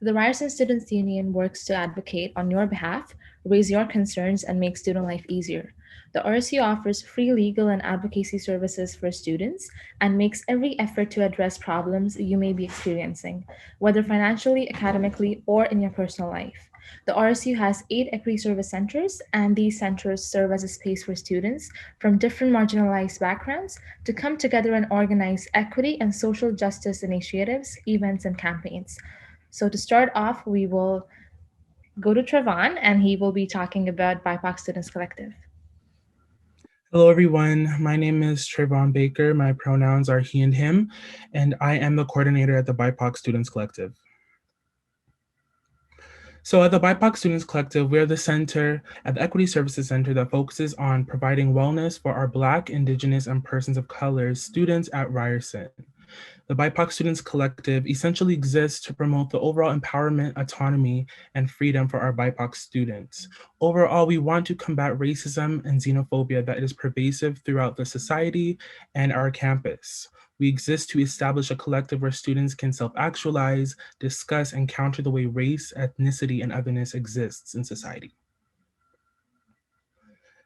The Ryerson Students' Union works to advocate on your behalf, raise your concerns, and make student life easier. The RSU offers free legal and advocacy services for students and makes every effort to address problems you may be experiencing, whether financially, academically, or in your personal life. The RSU has 8 equity service centers, and these centers serve as a space for students from different marginalized backgrounds to come together and organize equity and social justice initiatives, events, and campaigns. So to start off, we will go to Trevon, and he will be talking about BIPOC Students Collective. Hello, everyone. My name is Trayvon Baker. My pronouns are he and him, and I am the coordinator at the BIPOC Students Collective. So at the BIPOC Students Collective, we're the center at the Equity Services Center that focuses on providing wellness for our Black, Indigenous, and persons of color students at Ryerson. The BIPOC Students Collective essentially exists to promote the overall empowerment, autonomy, and freedom for our BIPOC students. Overall, we want to combat racism and xenophobia that is pervasive throughout the society and our campus. We exist to establish a collective where students can self-actualize, discuss, and counter the way race, ethnicity, and otherness exists in society.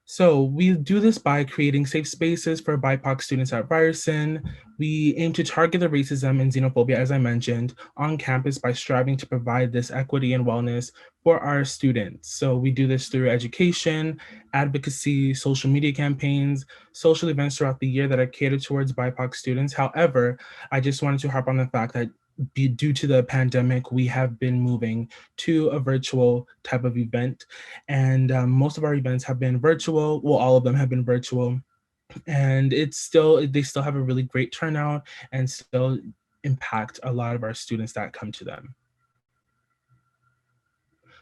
So we do this by creating safe spaces for BIPOC students at Ryerson. We aim to target the racism and xenophobia, as I mentioned, on campus by striving to provide this equity and wellness for our students. So we do this through education, advocacy, social media campaigns, social events throughout the year that are catered towards BIPOC students. However, I just wanted to harp on the fact that due to the pandemic, we have been moving to a virtual type of event. And most of our events have been virtual. Well, all of them have been virtual. And they still have a really great turnout and still impact a lot of our students that come to them.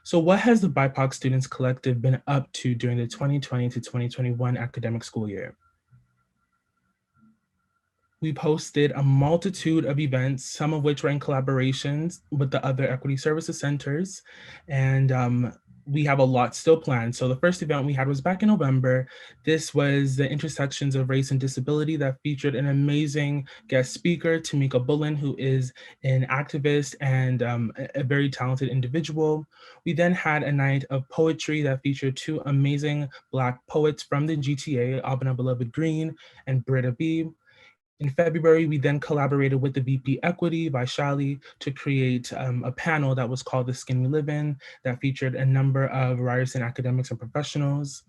So what has the BIPOC Students Collective been up to during the 2020 to 2021 academic school year? We've hosted a multitude of events, some of which were in collaborations with the other equity services centers. And we have a lot still planned. So the first event we had was back in November. This was the intersections of race and disability that featured an amazing guest speaker, Tamika Bullen, who is an activist and a very talented individual. We then had a night of poetry that featured two amazing Black poets from the GTA, Abena Beloved Green and Britta B. In February, we then collaborated with the VP Equity by Shali to create a panel that was called The Skin We Live In that featured a number of Ryerson academics and professionals.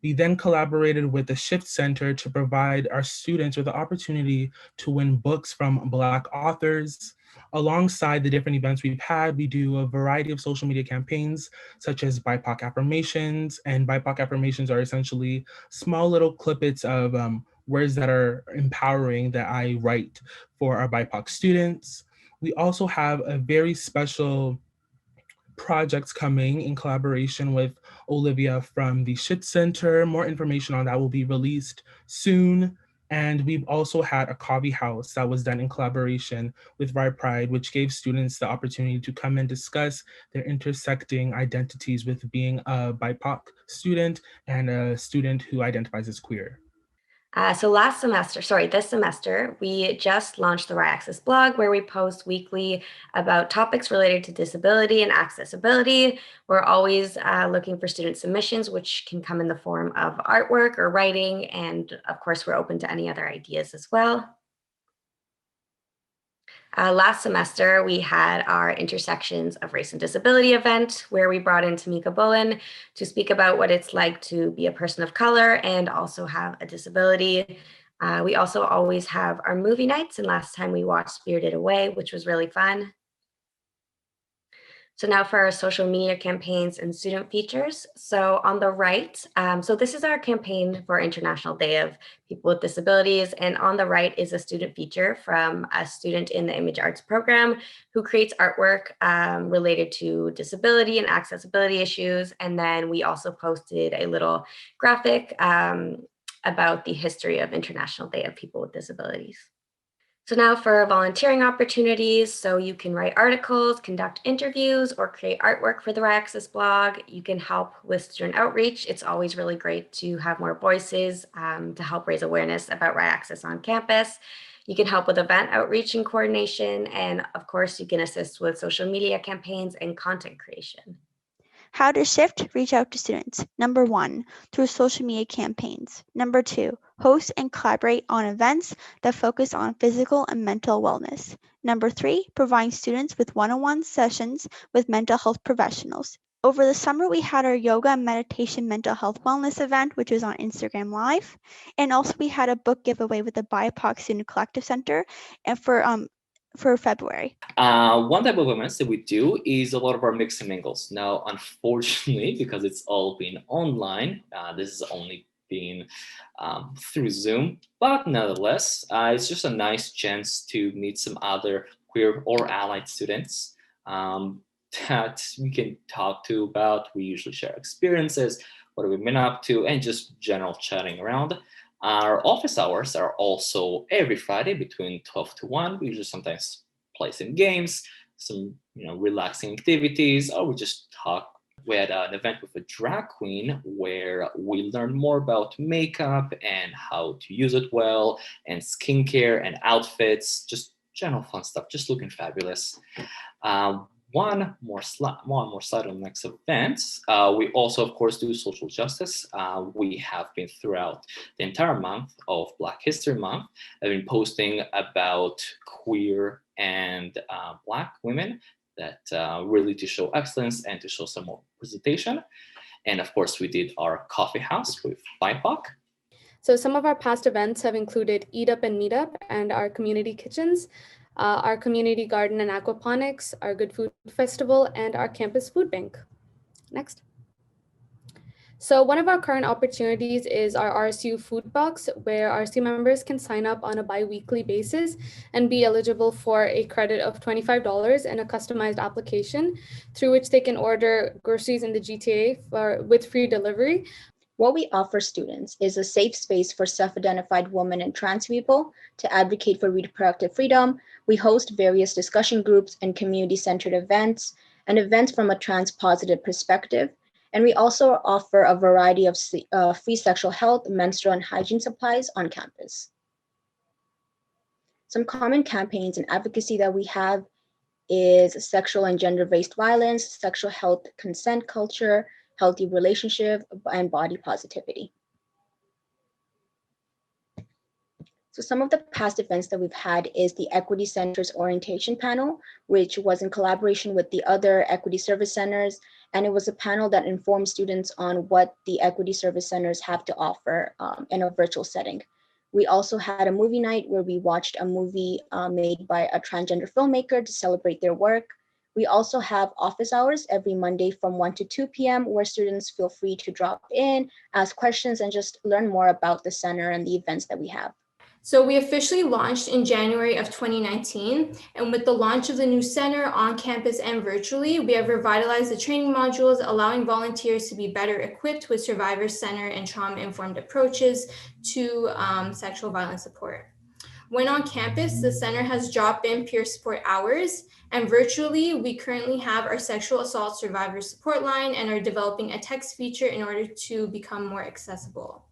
We then collaborated with the Shift Center to provide our students with the opportunity to win books from Black authors. Alongside the different events we've had, we do a variety of social media campaigns, such as BIPOC affirmations. And BIPOC affirmations are essentially small little clippets of words that are empowering that I write for our BIPOC students. We also have a very special projects coming in collaboration with Olivia from the Shit Center. More information on that will be released soon. And we've also had a coffee house that was done in collaboration with Rye Pride, which gave students the opportunity to come and discuss their intersecting identities with being a BIPOC student and a student who identifies as queer. This semester, we just launched the YAxis blog where we post weekly about topics related to disability and accessibility. We're always looking for student submissions, which can come in the form of artwork or writing. And of course, we're open to any other ideas as well. Last semester, we had our Intersections of Race and Disability event where we brought in Tamika Bullen to speak about what it's like to be a person of color and also have a disability. We also always have our movie nights, and last time we watched Spirited Away, which was really fun. So now for our social media campaigns and student features. So on the right, so this is our campaign for International Day of People with Disabilities. And on the right is a student feature from a student in the Image Arts program who creates artwork related to disability and accessibility issues. And then we also posted a little graphic about the history of International Day of People with Disabilities. So now for volunteering opportunities. So you can write articles, conduct interviews, or create artwork for the YAxis blog. You can help with student outreach. It's always really great to have more voices to help raise awareness about YAxis on campus. You can help with event outreach and coordination. And of course, you can assist with social media campaigns and content creation. How to shift, reach out to students. Number 1, through social media campaigns. Number 2, host and collaborate on events that focus on physical and mental wellness. Number 3, providing students with one-on-one sessions with mental health professionals. Over the summer, we had our yoga and meditation mental health wellness event, which was on Instagram Live. And also we had a book giveaway with the BYPOC Student Collective Center and for February. One type of events that we do is a lot of our mix and mingles. Now, unfortunately, because it's all been online, this has only been through Zoom, but nonetheless, it's just a nice chance to meet some other queer or allied students that we can talk to about. We usually share experiences, what have we been up to, and just general chatting around. Our office hours are also every Friday between 12 to 1. We usually sometimes play some games, some relaxing activities, or we just talk. We had an event with a drag queen where we learned more about makeup and how to use it well, and skincare and outfits, just general fun stuff, just looking fabulous. One more slide on the next event. We also, of course, do social justice. We have been throughout the entire month of Black History Month. I've been posting about queer and Black women that really to show excellence and to show some more presentation. And of course, we did our coffee house with BYPOC. So some of our past events have included Eat Up and Meet Up and our community kitchens, our community garden and aquaponics, our Good Food Festival, and our campus food bank. Next. So one of our current opportunities is our RSU food box, where RSU members can sign up on a bi-weekly basis and be eligible for a credit of $25 and a customized application through which they can order groceries in the GTA with free delivery. What we offer students is a safe space for self-identified women and trans people to advocate for reproductive freedom. We host various discussion groups and community-centered events and events from a trans-positive perspective. And we also offer a variety of free sexual health, menstrual, and hygiene supplies on campus. Some common campaigns and advocacy that we have is sexual and gender-based violence, sexual health consent culture, healthy relationship, and body positivity. So some of the past events that we've had is the Equity Center's orientation panel, which was in collaboration with the other Equity Service Centers. And it was a panel that informed students on what the Equity Service Centers have to offer in a virtual setting. We also had a movie night where we watched a movie made by a transgender filmmaker to celebrate their work. We also have office hours every Monday from 1 to 2 p.m. where students feel free to drop in, ask questions, and just learn more about the center and the events that we have. So we officially launched in January of 2019, and with the launch of the new center on campus and virtually, we have revitalized the training modules, allowing volunteers to be better equipped with survivor-centered and trauma-informed approaches to sexual violence support. When on campus, the center has drop-in peer support hours, and virtually, we currently have our sexual assault survivor support line and are developing a text feature in order to become more accessible.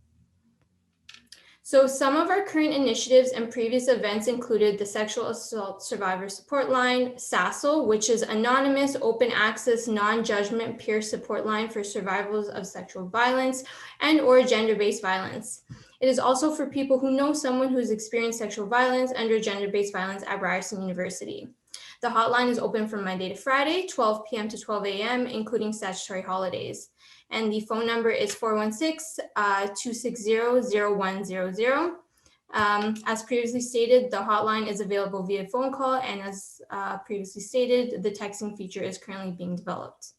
So some of our current initiatives and previous events included the Sexual Assault Survivor Support Line, SASL, which is Anonymous Open Access Non-Judgment Peer Support Line for survivors of sexual violence and or gender-based violence. It is also for people who know someone who's experienced sexual violence and or gender-based violence at Ryerson University. The hotline is open from Monday to Friday, 12 p.m. to 12 a.m., including statutory holidays. And the phone number is 416-260-0100. As previously stated, the hotline is available via phone call, and as previously stated, the texting feature is currently being developed.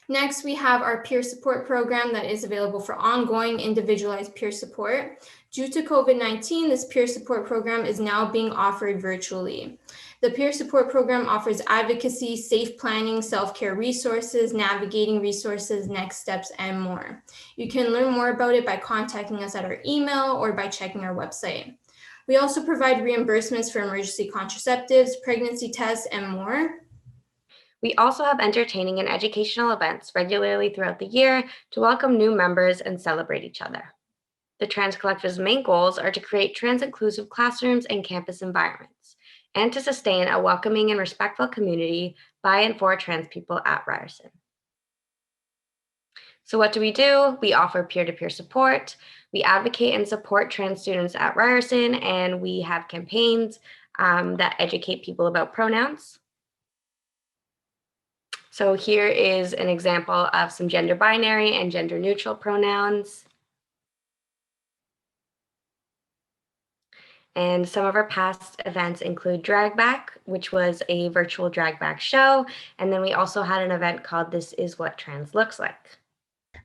Next, we have our peer support program that is available for ongoing individualized peer support. Due to COVID-19, this peer support program is now being offered virtually. The peer support program offers advocacy, safe planning, self-care resources, navigating resources, next steps, and more. You can learn more about it by contacting us at our email or by checking our website. We also provide reimbursements for emergency contraceptives, pregnancy tests, and more. We also have entertaining and educational events regularly throughout the year to welcome new members and celebrate each other. The Trans Collective's main goals are to create trans-inclusive classrooms and campus environments, and to sustain a welcoming and respectful community by and for trans people at Ryerson. So what do? We offer peer-to-peer support. We advocate and support trans students at Ryerson, and we have campaigns that educate people about pronouns. So here is an example of some gender binary and gender neutral pronouns. And some of our past events include Drag Back, which was a virtual drag back show. And then we also had an event called This Is What Trans Looks Like.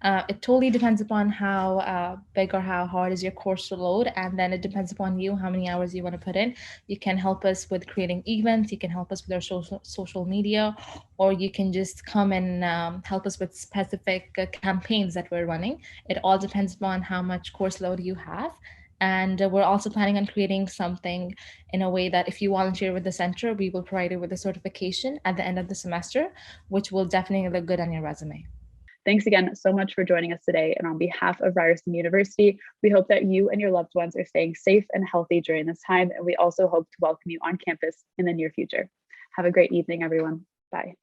It totally depends upon how big or how hard is your course to load, and then it depends upon you how many hours you want to put in. You can help us with creating events, you can help us with our social media, or you can just come and help us with specific campaigns that we're running. It all depends upon how much course load you have. And we're also planning on creating something in a way that if you volunteer with the center, we will provide you with a certification at the end of the semester, which will definitely look good on your resume. Thanks again so much for joining us today. And on behalf of Ryerson University, we hope that you and your loved ones are staying safe and healthy during this time. And we also hope to welcome you on campus in the near future. Have a great evening, everyone. Bye.